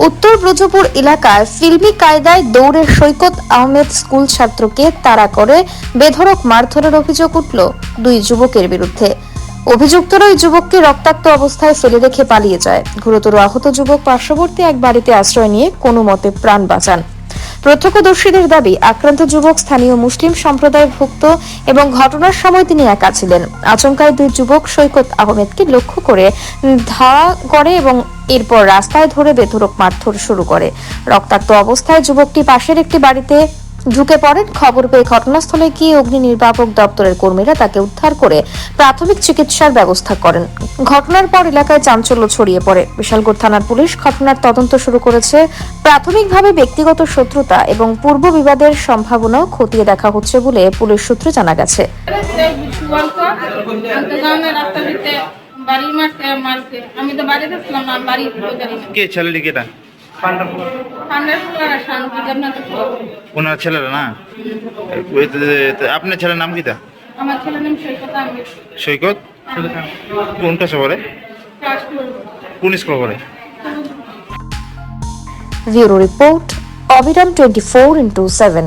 উত্তর ব্রজপুর এলাকায় ফিল্মি কায়দায় দৌড়ের সৈকত আহমেদ স্কুল ছাত্রকে তাড়া করে বেধড়ক মারধরের অভিযোগ উঠল দুই যুবকের বিরুদ্ধে। অভিযুক্তরা ওই যুবককে রক্তাক্ত অবস্থায় ফেলে রেখে পালিয়ে যায়। গুরুতর আহত যুবক পার্শ্ববর্তী এক বাড়িতে আশ্রয় নিয়ে কোনো মতে প্রাণ বাঁচান। প্রত্যক্ষদর্শীদের দাবি, আক্রান্ত যুবক স্থানীয় মুসলিম সম্প্রদায়ভুক্ত এবং ঘটনার সময় তিনি একা ছিলেন। আচমকায় দুই যুবক সৈকত আহমেদকে লক্ষ্য করে ধাওয়া করে এবং এরপর রাস্তায় ধরে বেধড়ক মারধর শুরু করে। রক্তাক্ত অবস্থায় যুবকটি পাশের একটি বাড়িতে ঢুকে পড়েন। খবর পেয়ে ঘটনাস্থলে গিয়ে অগ্নি নির্বাপক দপ্তরের কর্মীরা তাকে উদ্ধার করে প্রাথমিক চিকিৎসার ব্যবস্থা করেন। ঘটনার পর এলাকায় চাঞ্চল্য ছড়িয়ে পড়ে। বিশালগড় থানার পুলিশ ঘটনার তদন্ত শুরু করেছে। প্রাথমিকভাবে ব্যক্তিগত শত্রুতা এবং পূর্ব বিবাদের সম্ভাবনাও খতিয়ে দেখা হচ্ছে বলে পুলিশ সূত্রে জানা গেছে। আমি তো বাড়িতে ছিলাম না, বাড়ি কে ছেলেটি কেটা? ওনার ছেলেরা না? আপনার ছেলের নাম কিটা? আমার ছেলের নাম সৈকত আহমেদ। সৈকত কোনটা শহরে? কোন স্কুল করে? ব্যুরো রিপোর্ট, অবিরাম 24x7।